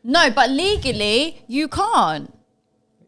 No, but legally, you can't.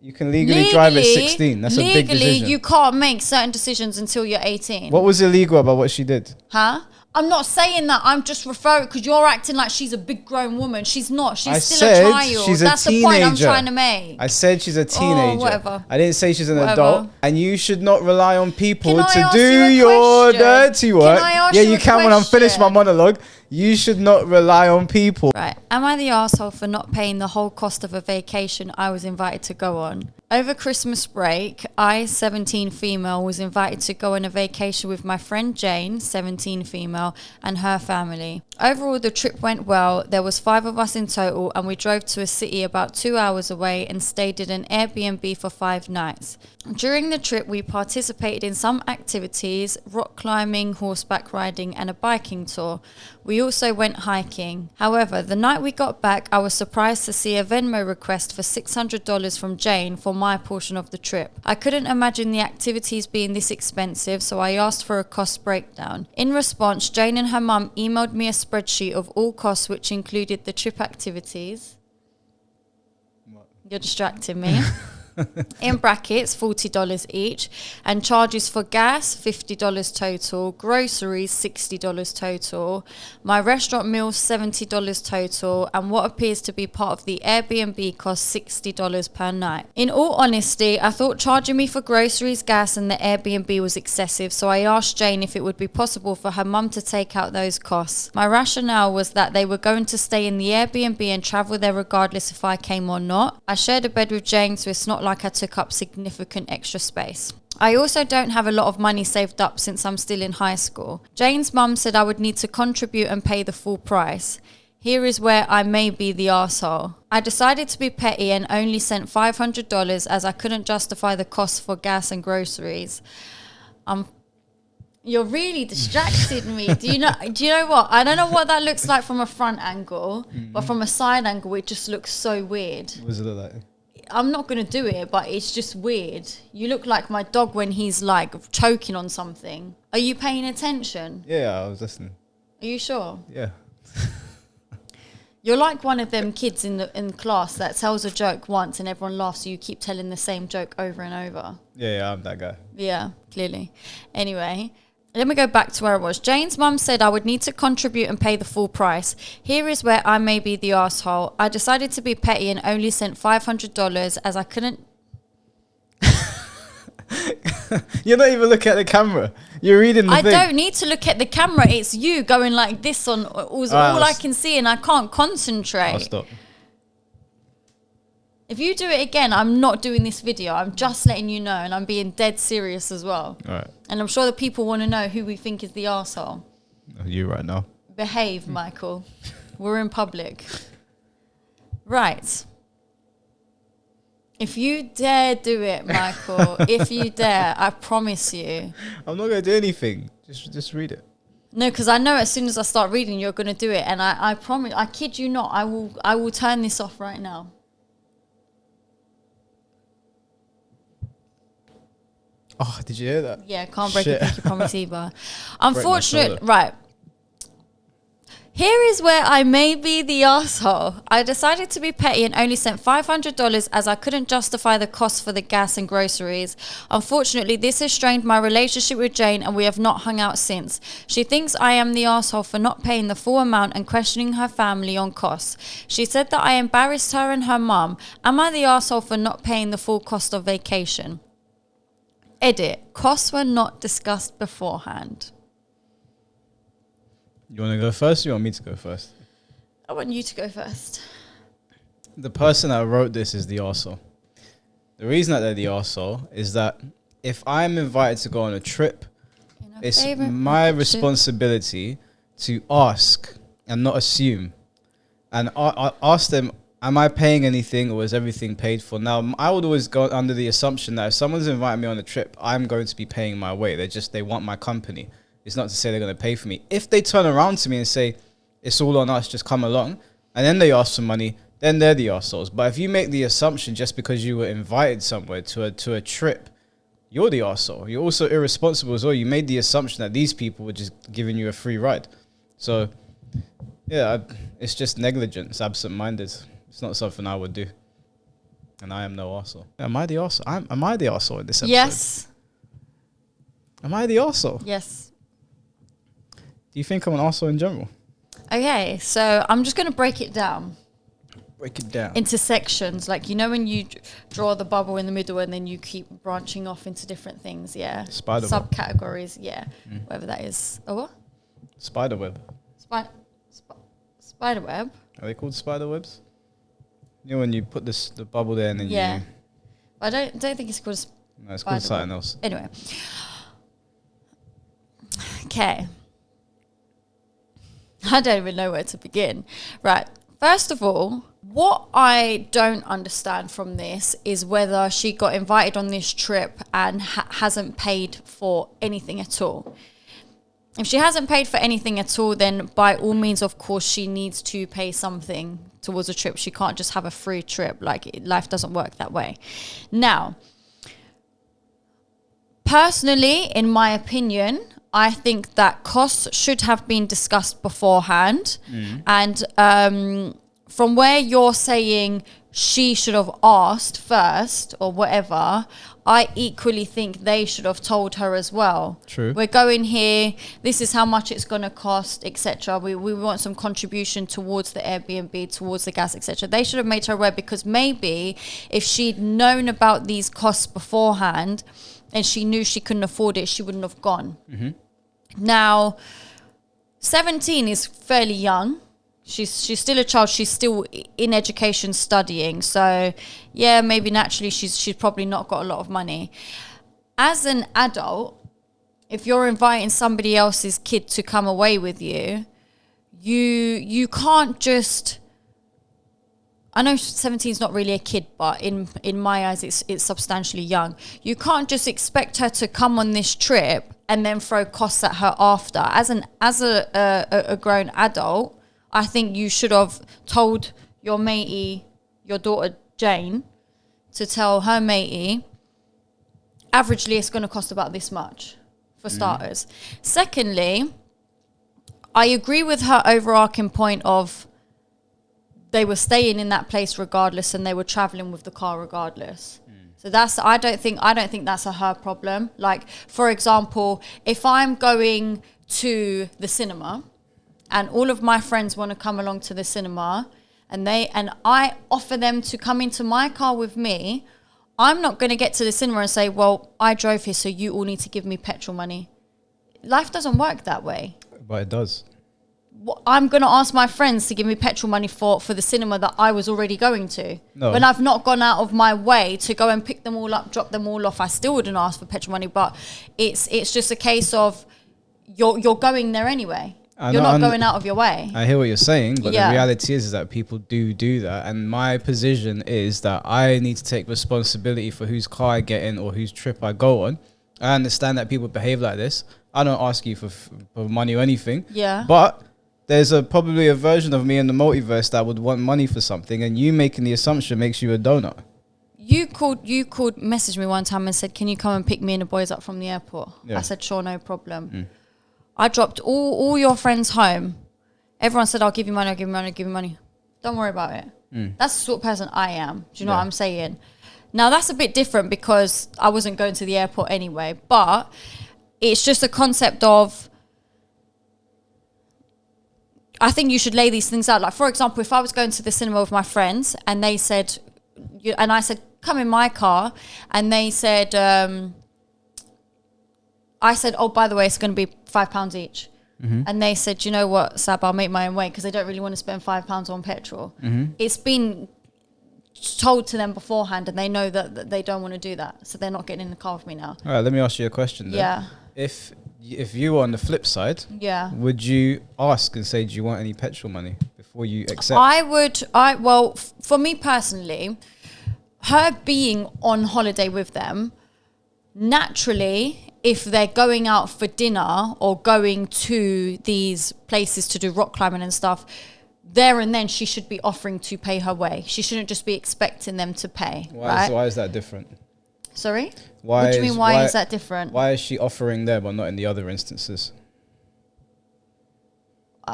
You can legally drive at 16. That's a big decision. Legally, you can't make certain decisions until you're 18. What was illegal about what she did? Huh? I'm not saying that. I'm just referring, because you're acting like she's a big grown woman. She's not. She's still a child. That's the point I'm trying to make. I said she's a teenager. Whatever. I didn't say she's an adult. And you should not rely on people to do you your dirty work. Yeah, you can when I'm finished my monologue. You should not rely on people. Right. Am I the arsehole for not paying the whole cost of a vacation I was invited to go on? Over Christmas break, I, 17 female, was invited to go on a vacation with my friend Jane, 17 female, and her family. Overall, the trip went well. There was 5 of us in total, and we drove to a city about 2 hours away and stayed in an Airbnb for 5 nights. During the trip, we participated in some activities, rock climbing, horseback riding, and a biking tour. We also went hiking. However, the night we got back, I was surprised to see a Venmo request for $600 from Jane for my portion of the trip. I couldn't imagine the activities being this expensive, so I asked for a cost breakdown. In response, Jane and her mum emailed me a spreadsheet of all costs, which included the trip activities. What? You're distracting me. In brackets, $40 each, and charges for gas, $50 total, groceries, $60 total, my restaurant meals, $70 total, and what appears to be part of the Airbnb costs $60 per night. In all honesty, I thought charging me for groceries, gas, and the Airbnb was excessive, so I asked Jane if it would be possible for her mum to take out those costs. My rationale was that they were going to stay in the Airbnb and travel there regardless if I came or not. I shared a bed with Jane, so it's not like I took up significant extra space. I also don't have a lot of money saved up since I'm still in high school. Jane's mum said I would need to contribute and pay the full price. Here is where I may be the arsehole. I decided to be petty and only sent $500 as I couldn't justify the cost for gas and groceries. You're really distracted me. Do you know what? I don't know what that looks like from a front angle, but from a side angle, it just looks so weird. What does it look like? I'm not going to do it, but it's just weird. You look like my dog when he's like choking on something. Are you paying attention? Yeah, I was listening. Are you sure? Yeah. You're like one of them kids in class that tells a joke once and everyone laughs, so you keep telling the same joke over and over. Yeah, I'm that guy. Yeah, clearly. Anyway, let me go back to where I was. Jane's mum said I would need to contribute and pay the full price. Here is where I may be the arsehole. I decided to be petty and only sent $500 as I couldn't... You're not even looking at the camera. You're reading the thing. I don't need to look at the camera. It's you going like this on all I can see, and I can't concentrate. I'll stop. If you do it again, I'm not doing this video. I'm just letting you know, and I'm being dead serious as well. All right. And I'm sure the people want to know who we think is the arsehole. You right now. Behave, Michael. We're in public. Right. If you dare do it, Michael, if you dare, I promise you. I'm not going to do anything. Just read it. No, because I know as soon as I start reading, you're going to do it. And I promise, I kid you not, I will turn this off right now. Oh, did you hear that? Yeah, can't break a pinky promise either. Unfortunately, right. Here is where I may be the arsehole. I decided to be petty and only sent $500 as I couldn't justify the cost for the gas and groceries. Unfortunately, this has strained my relationship with Jane and we have not hung out since. She thinks I am the arsehole for not paying the full amount and questioning her family on costs. She said that I embarrassed her and her mum. Am I the arsehole for not paying the full cost of vacation? Edit. Costs were not discussed beforehand. You want to go first or you want me to go first? I want you to go first. The person that wrote this is the arsehole. The reason that they're the arsehole is that if I'm invited to go on a trip, it's my responsibility to ask and not assume. And I ask them, am I paying anything or is everything paid for? Now, I would always go under the assumption that if someone's inviting me on a trip, I'm going to be paying my way. They want my company. It's not to say they're going to pay for me. If they turn around to me and say, it's all on us, just come along, and then they ask for money, then they're the arseholes. But if you make the assumption just because you were invited somewhere to a trip, you're the arsehole. You're also irresponsible as well. You made the assumption that these people were just giving you a free ride. So, yeah, it's just negligence, absent-minded. It's not something I would do. And I am no arsehole. Am I the arsehole? Am I the arsehole in this episode? Yes. Am I the arsehole? Yes. Do you think I'm an arsehole in general? Okay, so I'm just going to break it down. Break it down. Into sections. Like, you know when you draw the bubble in the middle and then you keep branching off into different things, yeah? Spider web. Subcategories, yeah. Whatever that is. Oh, what? Spider web. Spider web? Are they called spider webs? You know when you put the bubble there and then you... I don't think it's called No, it's called something else. Anyway. Okay. I don't even know where to begin. Right. First of all, what I don't understand from this is whether she got invited on this trip and hasn't paid for anything at all. If she hasn't paid for anything at all, then by all means, of course, she needs to pay something towards a trip. She can't just have a free trip. Like, life doesn't work that way. Now, personally, in my opinion, I think that costs should have been discussed beforehand. And from where you're saying she should have asked first or whatever, I equally think they should have told her as well. True. We're going here. This is how much it's going to cost, etc. We want some contribution towards the Airbnb, towards the gas, etc. They should have made her aware, because maybe if she'd known about these costs beforehand and she knew she couldn't afford it, she wouldn't have gone. Now, 17 is fairly young. She's still a child. She's still in education, studying. So, yeah, maybe naturally she's probably not got a lot of money. As an adult, if you're inviting somebody else's kid to come away with you, you can't just... I know 17 is not really a kid, but in my eyes, it's substantially young. You can't just expect her to come on this trip and then throw costs at her after. As a grown adult, I think you should have told your matey, your daughter Jane, to tell her matey, averagely it's going to cost about this much, for starters. Secondly, I agree with her overarching point of they were staying in that place regardless and they were traveling with the car regardless. So I don't think that's a her problem. Like, for example, if I'm going to the cinema and all of my friends want to come along to the cinema and I offer them to come into my car with me, I'm not going to get to the cinema and say, well, I drove here, so you all need to give me petrol money. Life doesn't work that way. But it does. I'm going to ask my friends to give me petrol money for the cinema that I was already going to. No. When I've not gone out of my way to go and pick them all up, drop them all off, I still wouldn't ask for petrol money. But it's just a case of you're going there anyway. You're not going out of your way. I hear what you're saying, but the reality is that people do that. And my position is that I need to take responsibility for whose car I get in or whose trip I go on. I understand that people behave like this. I don't ask you for money or anything. Yeah. But there's probably a version of me in the multiverse that would want money for something, and you making the assumption makes you a donut. You messaged me one time and said, can you come and pick me and the boys up from the airport? Yeah. I said, sure, no problem. I dropped all your friends home. Everyone said, I'll give you money, I'll give you money, I'll give you money. Don't worry about it. That's the sort of person I am. Do you know what I'm saying? Now, that's a bit different because I wasn't going to the airport anyway, but it's just a concept of, I think you should lay these things out. Like, for example, if I was going to the cinema with my friends and they said, and I said, come in my car, and they said, I said, oh, by the way, it's going to be £5 each. And they said, you know what, Sab, I'll make my own way because they don't really want to spend £5 on petrol. It's been told to them beforehand and they know that they don't want to do that. So they're not getting in the car with me now. All right, let me ask you a question then. Yeah. If you were on the flip side, would you ask and say, do you want any petrol money before you accept? Well, for me personally, her being on holiday with them, naturally, if they're going out for dinner or going to these places to do rock climbing and stuff, there and then she should be offering to pay her way. She shouldn't just be expecting them to pay. Why is that different? Sorry? What do you mean, why is that different? Why is she offering there but not in the other instances?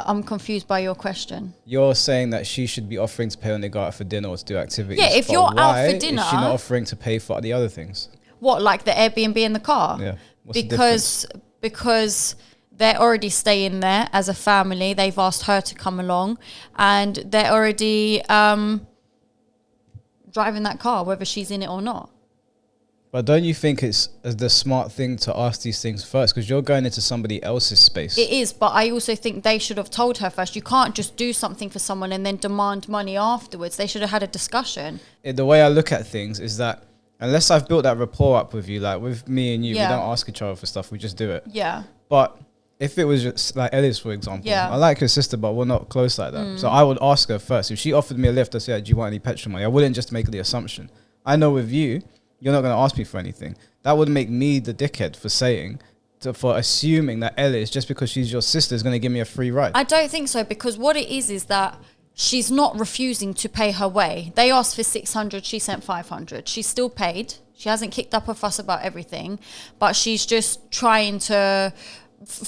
I'm confused by your question. You're saying that she should be offering to pay when they go out for dinner or to do activities. Yeah, if you're out for dinner, is she not offering to pay for the other things? What, like the Airbnb in the car? Yeah. Because they're already staying there as a family. They've asked her to come along, and they're already driving that car, whether she's in it or not. But don't you think it's the smart thing to ask these things first? Because you're going into somebody else's space. It is, but I also think they should have told her first. You can't just do something for someone and then demand money afterwards. They should have had a discussion. The way I look at things is that unless I've built that rapport up with you, like with me and you, we don't ask each other for stuff. We just do it. Yeah. But if it was just like Ellis, for example, I like her sister, but we're not close like that. So I would ask her first. If she offered me a lift, I'd say, do you want any petrol money? I wouldn't just make the assumption. I know with you, you're not going to ask me for anything. That would make me the dickhead for assuming that Ellis, just because she's your sister, is going to give me a free ride. I don't think so, because what it is that she's not refusing to pay her way. They asked for 600, she sent 500. She's still paid. She hasn't kicked up a fuss about everything, but she's just trying to...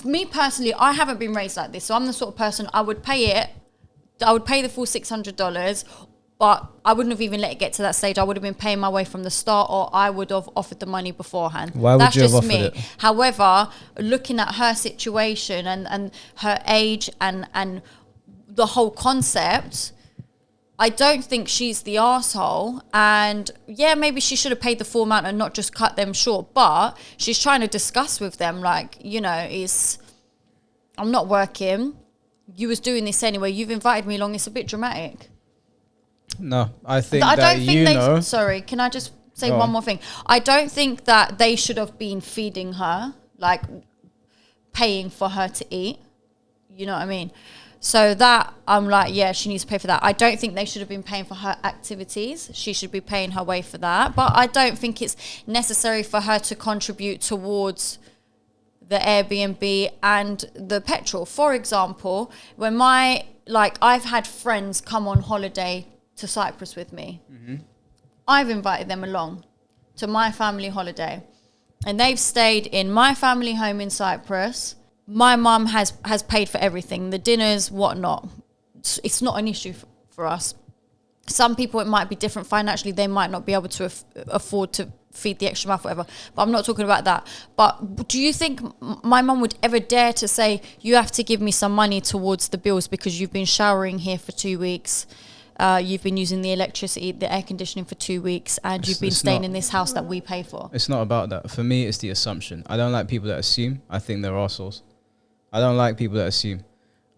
Me personally, I haven't been raised like this, so I'm the sort of person, I would pay the full $600, but I wouldn't have even let it get to that stage. I would have been paying my way from the start, or I would have offered the money beforehand. Why would you have offered it? However, looking at her situation and her age and the whole concept, I don't think she's the arsehole. And yeah, maybe she should have paid the full amount and not just cut them short. But she's trying to discuss with them, like, you know, I'm not working. You was doing this anyway. You've invited me along. It's a bit dramatic. No, I think that sorry, can I just say one more thing? I don't think that they should have been feeding her, like paying for her to eat. You know what I mean? So that, I'm like, yeah, she needs to pay for that. I don't think they should have been paying for her activities. She should be paying her way for that. But I don't think it's necessary for her to contribute towards the Airbnb and the petrol. For example, when I've had friends come on holiday to Cyprus with me. Mm-hmm. I've invited them along to my family holiday, and they've stayed in my family home in Cyprus. My mum has paid for everything, the dinners, whatnot. It's not an issue for us. Some people, it might be different financially. They might not be able to afford to feed the extra mouth, whatever. But I'm not talking about that. But do you think my mum would ever dare to say, you have to give me some money towards the bills because you've been showering here for 2 weeks? You've been using the electricity, the air conditioning for 2 weeks, and you've been staying in this house that we pay for. It's not about that. For me, it's the assumption. I don't like people that assume. I think they're arseholes. I don't like people that assume.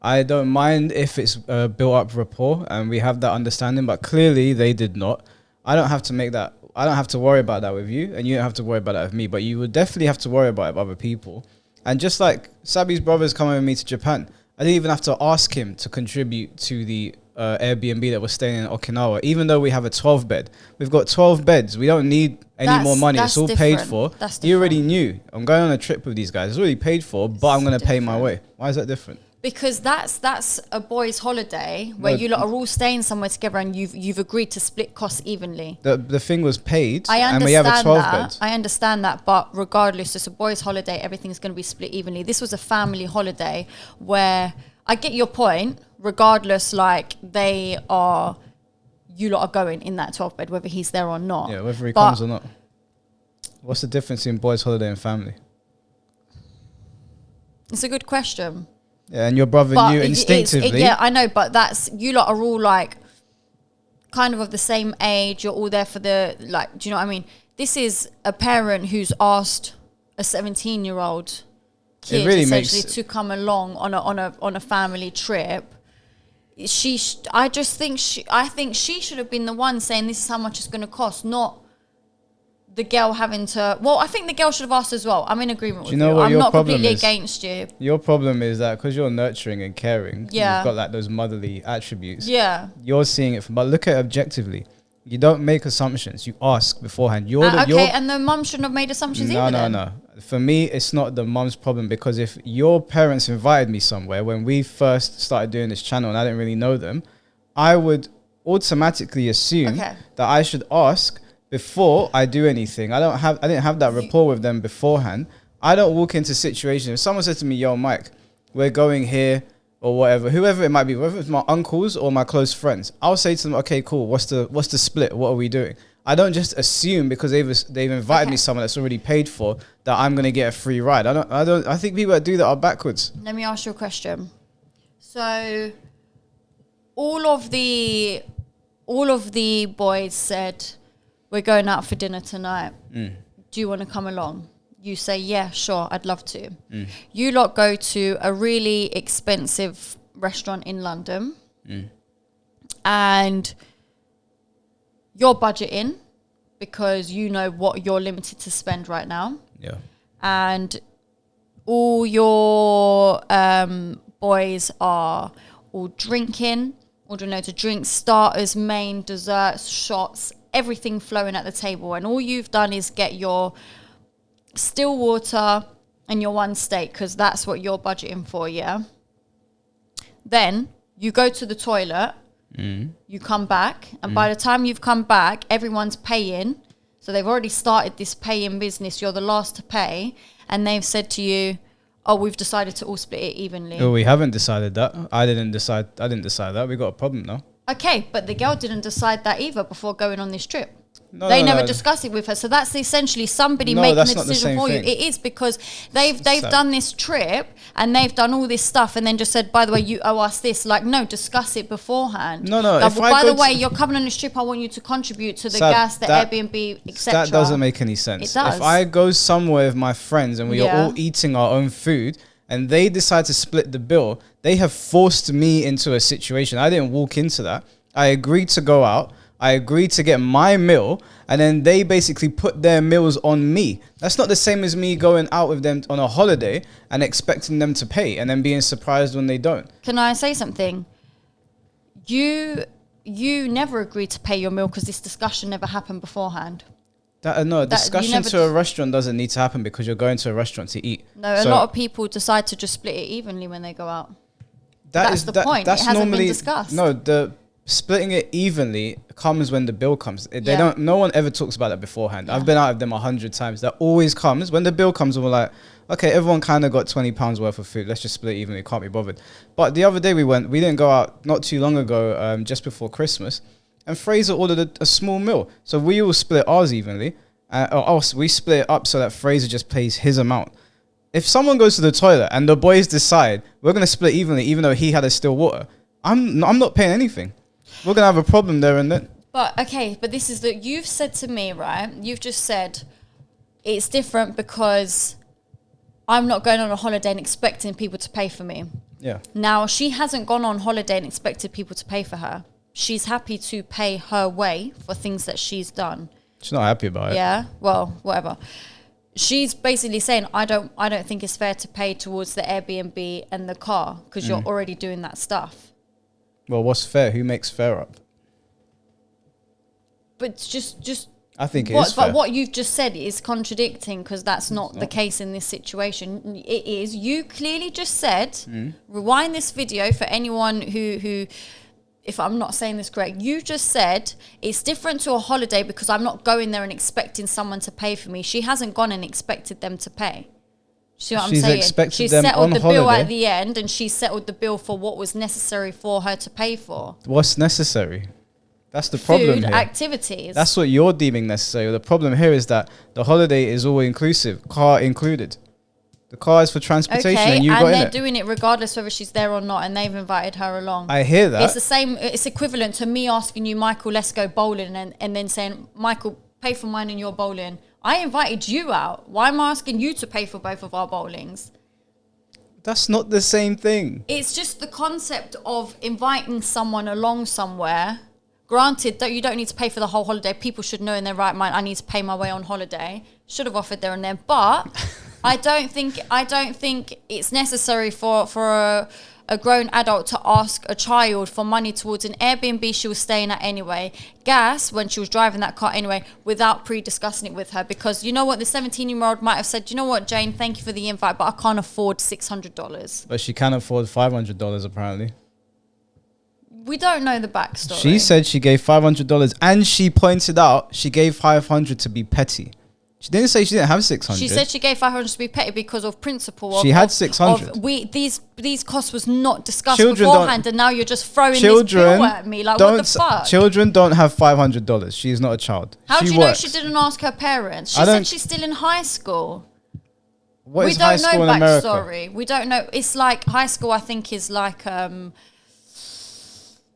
I don't mind if it's built up rapport and we have that understanding, but clearly they did not. I don't have to make that. I don't have to worry about that with you, and you don't have to worry about that with me, but you would definitely have to worry about it with other people. And just like Sabi's brother's coming with me to Japan, I didn't even have to ask him to contribute to the Airbnb that we're staying in Okinawa, even though we have a 12 bed. We've got 12 beds. We don't need any more money. It's all paid for. You already knew. I'm going on a trip with these guys. It's already paid for, but I'm going to pay my way. Why is that different? Because that's a boys' holiday where you lot are all staying somewhere together and you've agreed to split costs evenly. The thing was paid, and we have a 12 bed. I understand that, but regardless, it's a boys' holiday. Everything's going to be split evenly. This was a family holiday where I get your point. Regardless, like you lot are going in that 12 bed, whether he's there or not. Yeah, whether he comes or not. What's the difference in boys' holiday and family? It's a good question. Yeah, and your brother and you instinctively. Yeah, I know, but you lot are all like kind of the same age. You're all there for do you know what I mean? This is a parent who's asked a 17-year-old kid essentially to come along on a family trip. I think she should have been the one saying this is how much it's going to cost, not the girl having to. Well, I think the girl should have asked as well. I'm in agreement with you. I'm not completely against you. Your problem is that because you're nurturing and caring, you've got like those motherly attributes. Yeah, you're seeing it but look at it objectively. You don't make assumptions. You ask beforehand. And the mum shouldn't have made assumptions either. No. For me, it's not the mum's problem, because if your parents invited me somewhere when we first started doing this channel and I didn't really know them, I would automatically assume that I should ask before I do anything. I didn't have that rapport with them beforehand. I don't walk into situations. If someone said to me, yo, Mike, we're going here, or whatever, whoever it might be, whether it's my uncles or my close friends, I'll say to them, okay, cool, what's the split? What are we doing? I don't just assume because they've invited me someone that's already paid for that I'm gonna get a free ride. I think people that do that are backwards. Let me ask you a question. So all of the boys said, we're going out for dinner tonight. Do you want to come along? You say, yeah, sure, I'd love to. You lot go to a really expensive restaurant in London and you're budgeting because you know what you're limited to spend right now. Yeah. And all your boys are all drinking, ordering loads of drinks, starters, main, desserts, shots, everything flowing at the table. And all you've done is get your still water and your one steak because that's what you're budgeting for, yeah? Then you go to the toilet, you come back, and by the time you've come back, everyone's paying. So they've already started this paying business. You're the last to pay. And they've said to you, oh, we've decided to all split it evenly. No, we haven't decided that. I didn't decide that. We got a problem now. Okay, but the girl didn't decide that either before going on this trip. They never discussed it with her. So that's essentially somebody making the decision for you. It is because they've done this trip and they've done all this stuff and then just said, by the way, you owe us this. Like, no, discuss it beforehand. No. By the way, you're coming on this trip. I want you to contribute to the gas, the Airbnb, etc. That doesn't make any sense. It does. If I go somewhere with my friends and we are all eating our own food and they decide to split the bill, they have forced me into a situation. I didn't walk into that. I agreed to go out. I agreed to get my meal, and then they basically put their meals on me. That's not the same as me going out with them on a holiday and expecting them to pay and then being surprised when they don't. Can I say something? You never agreed to pay your meal because this discussion never happened beforehand. Discussion to a restaurant doesn't need to happen because you're going to a restaurant to eat. No, a lot of people decide to just split it evenly when they go out. That's the point. It hasn't been discussed. No, the splitting it evenly comes when the bill comes. No one ever talks about that beforehand. I've been out of them 100 times. That always comes when the bill comes and we're like, okay, everyone kind of got £20 worth of food. Let's just split it evenly. Can't be bothered. But the other day we didn't go out not too long ago, just before Christmas, and Fraser ordered a small meal. So we all split ours evenly. We split it up so that Fraser just pays his amount. If someone goes to the toilet and the boys decide we're going to split evenly, even though he had a still water, I'm not paying anything. We're going to have a problem there and then. But this is you've said to me, right? You've just said it's different because I'm not going on a holiday and expecting people to pay for me. Yeah. Now, she hasn't gone on holiday and expected people to pay for her. She's happy to pay her way for things that she's done. She's not happy about it. Yeah, well, whatever. She's basically saying, I don't think it's fair to pay towards the Airbnb and the car because you're already doing that stuff. Well, what's fair? Who makes fair up? But just I think it is fair. But what you've just said is contradicting because that's not the case in this situation. It is. You clearly just said, rewind this video for anyone who, if I'm not saying this correct, you just said it's different to a holiday because I'm not going there and expecting someone to pay for me. She hasn't gone and expected them to pay. See what I'm saying? She settled the bill at the end and she settled the bill for what was necessary for her to pay for. What's necessary? That's the problem here. Activities. That's what you're deeming necessary. The problem here is that the holiday is all inclusive, car included. The car is for transportation and you got in it. And they're doing it regardless whether she's there or not and they've invited her along. I hear that. It's the same, it's equivalent to me asking you, Michael, let's go bowling and then saying, Michael, pay for mine and your bowling. I invited you out. Why am I asking you to pay for both of our bowlings? That's not the same thing. It's just the concept of inviting someone along somewhere. Granted that you don't need to pay for the whole holiday. People should know in their right mind, I need to pay my way on holiday. Should have offered there and then. But I don't think it's necessary for a grown adult to ask a child for money towards an Airbnb she was staying at anyway, gas when she was driving that car anyway, without pre-discussing it with her. Because you know what, the 17-year-old might have said, you know what, Jane, thank you for the invite, but I can't afford $600. But she can afford $500 apparently. We don't know the backstory. She said she gave $500 and she pointed out she gave $500 to be petty. She didn't say she didn't have 600. She said she gave 500 to be petty because of principle. She had 600. These costs was not discussed Children beforehand, and now you're just throwing this bill at me. Like, what the fuck? Children don't have $500. She is not a child. How she do you works. know she didn't ask her parents? She said she's still in high school. What is high school in America? Backstory. We don't know. It's like high school, I think, is like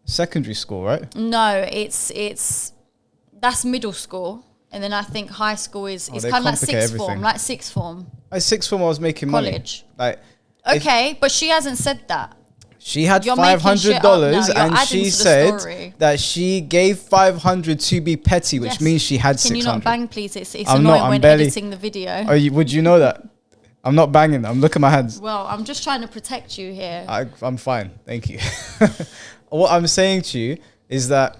secondary school, right? No, that's middle school. And then I think high school is kind of like sixth form, like sixth form. At sixth form, I was making college. Money. Okay, but she hasn't said that. She had $500 and she said that she gave 500 to be petty, which means she had 600. Can you not bang, please? It's annoying when editing the video. Would you know that? I'm not banging. I'm looking at my hands. Well, I'm just trying to protect you here. I'm fine. Thank you. What I'm saying to you is that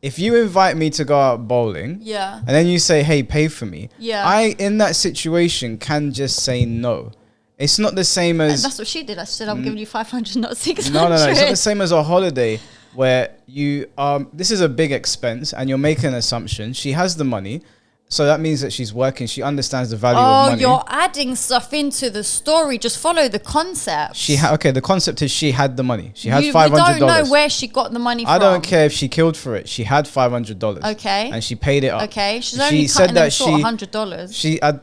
if you invite me to go out bowling, and then you say, "Hey, pay for me," I, in that situation, can just say no. It's not the same as... That's what she did. I said, I'm giving you 500, not 600. No. It's not the same as a holiday where you... this is a big expense and you're making an assumption. She has the money. So that means that she's working. She understands the value of money. Oh, you're adding stuff into the story. Just follow the concept. Okay, the concept is she had the money. She had $500. We don't know where she got the money from. I don't care if she killed for it. She had $500. Okay. And she paid it up. Okay. She's only cutting them short $100.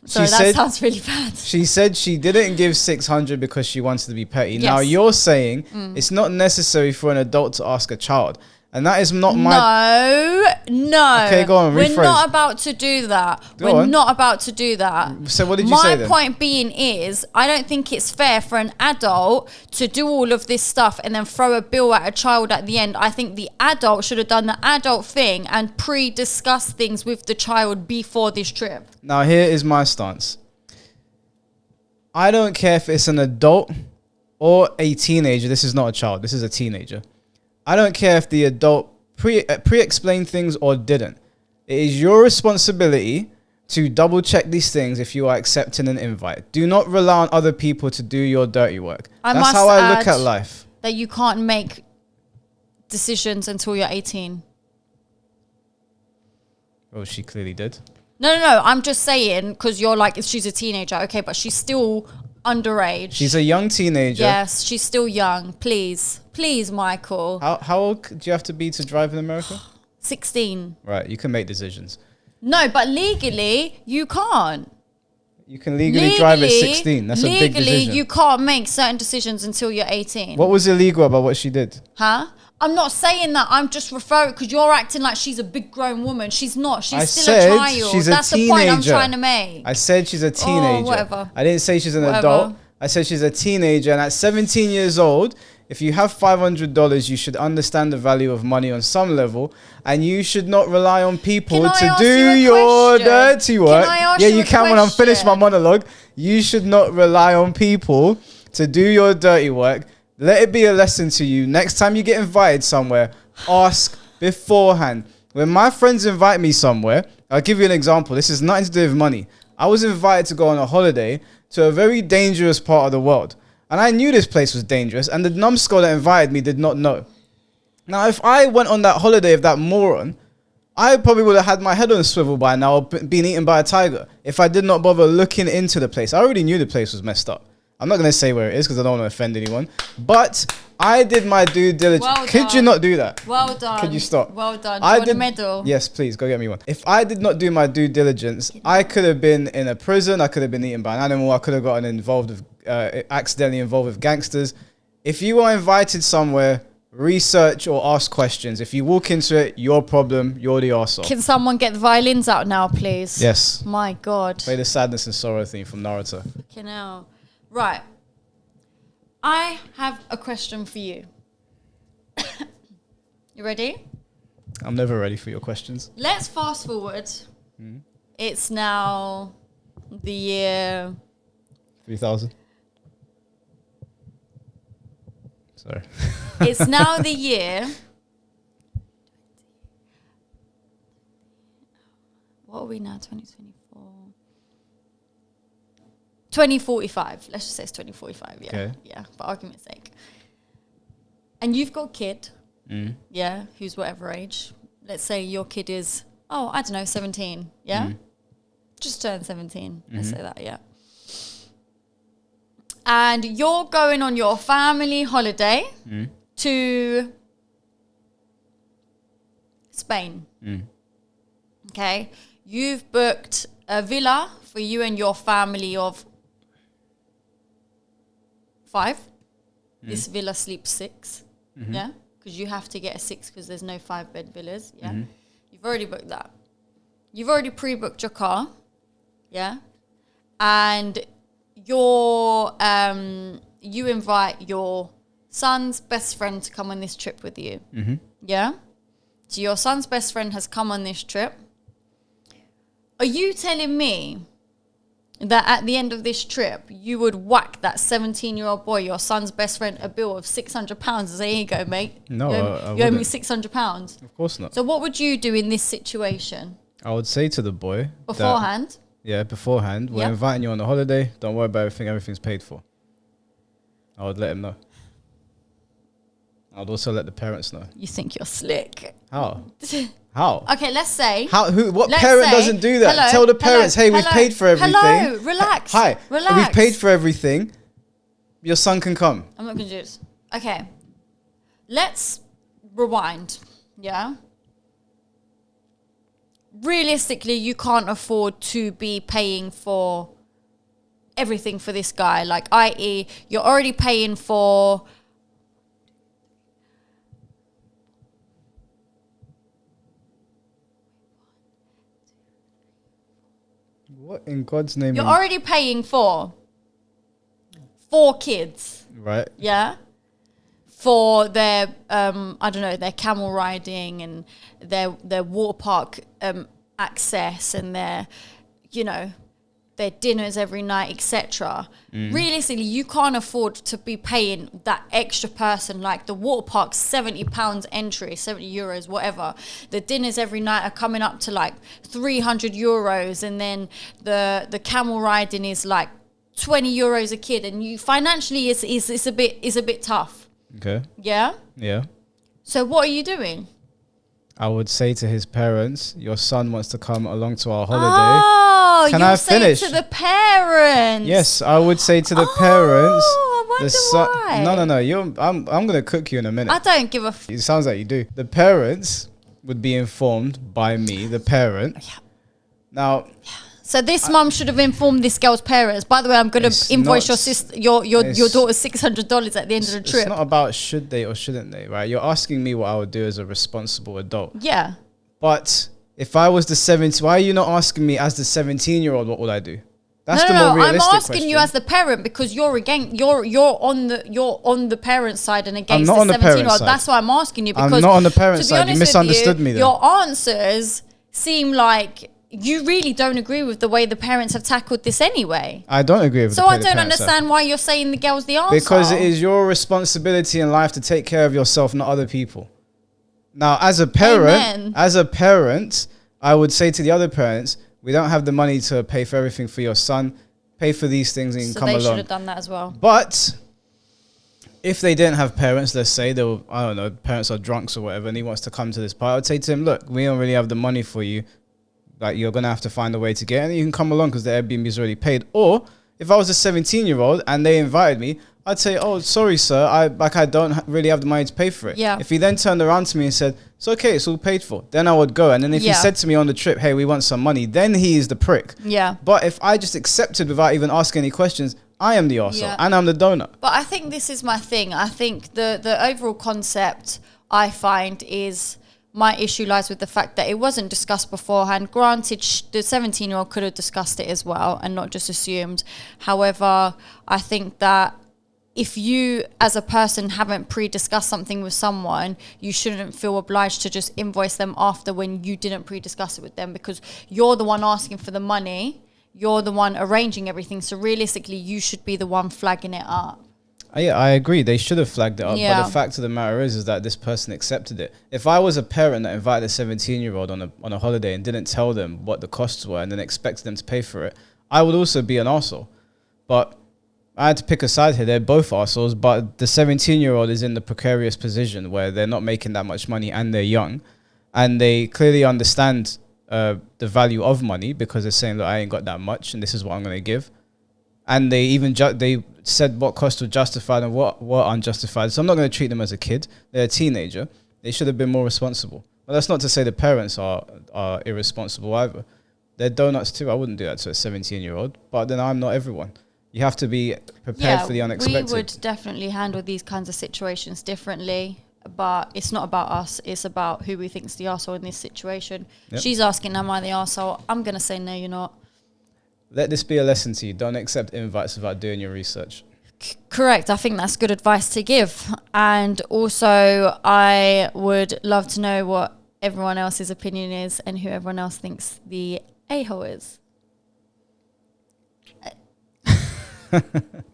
Sorry, that sounds really bad. She said she didn't give 600 because she wanted to be petty. Yes. Now you're saying it's not necessary for an adult to ask a child. And that is not my... No. Okay, go on, rephrase. We're not about to do that. We're not about to do that. So what did you say then? My point being is, I don't think it's fair for an adult to do all of this stuff and then throw a bill at a child at the end. I think the adult should have done the adult thing and pre-discuss things with the child before this trip. Now, here is my stance. I don't care if it's an adult or a teenager. This is not a child. This is a teenager. I don't care if the adult pre-explained things or didn't. It is your responsibility to double check these things if you are accepting an invite. Do not rely on other people to do your dirty work. That's how I look at life. That you can't make decisions until you're 18. Well, she clearly did. No. I'm just saying, because you're like, she's a teenager. Okay, but she's still underage. She's a young teenager. Yes, she's still young. Please, Michael. How old do you have to be to drive in America? 16. Right, you can make decisions. No, but legally, you can't. You can legally drive at 16. That's a big decision. Legally, you can't make certain decisions until you're 18. What was illegal about what she did? Huh? I'm not saying that. I'm just referring, because you're acting like she's a big grown woman. She's not. She's still a child. That's the point I'm trying to make. I said she's a teenager. Whatever. I didn't say she's an adult. I said she's a teenager. And at 17 years old, if you have $500, you should understand the value of money on some level. And you should not rely on people to do your dirty work. Yeah, you can when I'm finished my monologue. You should not rely on people to do your dirty work. Let it be a lesson to you. Next time you get invited somewhere, ask beforehand. When my friends invite me somewhere, I'll give you an example. This is nothing to do with money. I was invited to go on a holiday to a very dangerous part of the world. And I knew this place was dangerous, and the numbskull that invited me did not know. Now, if I went on that holiday with that moron, I probably would have had my head on a swivel by now or been eaten by a tiger if I did not bother looking into the place. I already knew the place was messed up. I'm not going to say where it is because I don't want to offend anyone. But I did my due diligence. Well Could you not do that? Well done. Could you stop? Well done. I did a medal. Yes, please, go get me one. If I did not do my due diligence, I could have been in a prison. I could have been eaten by an animal. I could have gotten involved with, accidentally involved with gangsters. If you are invited somewhere, research or ask questions. If you walk into it, your problem, you're the arsehole. Can someone get the violins out now, please? Yes. My God. Play the sadness and sorrow theme from Naruto. Okay, now. Right. I have a question for you. You ready? I'm never ready for your questions. Let's fast forward. It's now the year 3000. Sorry. It's now the year. What are we now? 2024. 2045. Let's just say it's 2045. Yeah. Okay. Yeah. For argument's sake. And you've got a kid. Yeah. Who's whatever age. Let's say your kid is, I don't know, 17. Yeah. Just turned 17. Let's say that, yeah. And you're going on your family holiday to Spain. Okay. You've booked a villa for you and your family of 5. This villa sleeps 6. Yeah. Because you have to get a 6 because there's no 5-bed villas. Yeah. You've already booked that. You've already pre-booked your car. Yeah. And you invite your son's best friend to come on this trip with you. Yeah. So your son's best friend has come on this trip. Are you telling me that at the end of this trip, you would whack that 17-year-old boy, your son's best friend, a bill of £600 and say, here you go, mate. No, you owe me £600? Of course not. So what would you do in this situation? I would say to the boy beforehand. Beforehand. We're inviting you on a holiday. Don't worry about everything. Everything's paid for. I would let him know. I'd also let the parents know. You think you're slick. How? How? Okay, let's say. What parent doesn't do that? Hello, tell the parents, hey, we've paid for everything. Hello, relax. Hi, relax. We've paid for everything. Your son can come. I'm not going to do this. Okay. Let's rewind. Yeah? Realistically, you can't afford to be paying for everything for this guy. Like, i.e., you're already paying for... What in God's name? You're already paying for 4 kids. Right. Yeah. For their, I don't know, their camel riding and their water park access and their, you know, their dinners every night, etc. Realistically, you can't afford to be paying that extra person. Like the water park's £70 entry, €70, whatever. The dinners every night are coming up to like €300, and then the camel riding is like €20 a kid, and you financially it's a bit tough. Okay. Yeah. Yeah. So what are you doing? I would say to his parents, your son wants to come along to our holiday. Oh, Can you I say finish? to the parents. Yes, I would say to the parents. I wonder why. No. I'm gonna cook you in a minute. I don't give a. It sounds like you do. The parents would be informed by me, the parent. Yeah. Now. So this mum should have informed this girl's parents. By the way, I'm going to invoice your sister, your daughter $600 at the end of the trip. It's not about should they or shouldn't they, right? You're asking me what I would do as a responsible adult. Yeah. But if I was the 17, why are you not asking me as the 17-year-old what would I do? That's no, the more realistic I'm asking question. you as the parent because you're on the parent side and against I'm not the on the parent 17-year-old. side. That's why I'm asking you because I'm not on the parent to be side. honest You misunderstood with you, me then. Your answers seem like you really don't agree with the way the parents have tackled this anyway. I don't agree with so the way I the don't parents understand why you're saying the girl's the answer. Because it is your responsibility in life to take care of yourself, not other people. Now, as a parent, I would say to the other parents, we don't have the money to pay for everything for your son. Pay for these things and so come along. they should have done that as well. But if they didn't have parents, let's say they were, I don't know, parents are drunks or whatever, and he wants to come to this party, I would say to him, look, we don't really have the money for you. Like, you're going to have to find a way to get it, and you can come along because the Airbnb is already paid. Or if I was a 17-year-old and they invited me, I'd say, oh, sorry, sir, I don't really have the money to pay for it. Yeah. If he then turned around to me and said, it's okay, it's all paid for, then I would go. And then if he said to me on the trip, hey, we want some money, then he is the prick. Yeah. But if I just accepted without even asking any questions, I am the arsehole and I'm the donut. But I think this is my thing. I think the overall concept I find is... my issue lies with the fact that it wasn't discussed beforehand. Granted, the 17-year-old could have discussed it as well and not just assumed. However, I think that if you, as a person, haven't pre-discussed something with someone, you shouldn't feel obliged to just invoice them after when you didn't pre-discuss it with them, because you're the one asking for the money. You're the one arranging everything. So realistically, you should be the one flagging it up. Yeah, I agree. They should have flagged it up. But the fact of the matter is that this person accepted it. If I was a parent that invited a 17-year-old on a holiday and didn't tell them what the costs were and then expected them to pay for it, I would also be an arsehole. But I had to pick a side here. They're both arseholes, but the 17-year-old is in the precarious position where they're not making that much money and they're young. And they clearly understand the value of money, because they're saying, look, I ain't got that much and this is what I'm going to give. And they even they said what costs were justified and what unjustified. So I'm not going to treat them as a kid. They're a teenager. They should have been more responsible. But that's not to say the parents are irresponsible either. They're donuts too. I wouldn't do that to a 17-year-old. But then I'm not everyone. You have to be prepared for the unexpected. We would definitely handle these kinds of situations differently. But it's not about us. It's about who we think's the arsehole in this situation. Yep. She's asking, am I the arsehole? I'm going to say, no, you're not. Let this be a lesson to you. Don't accept invites without doing your research. Correct. I think that's good advice to give. And also, I would love to know what everyone else's opinion is and who everyone else thinks the a-hole is.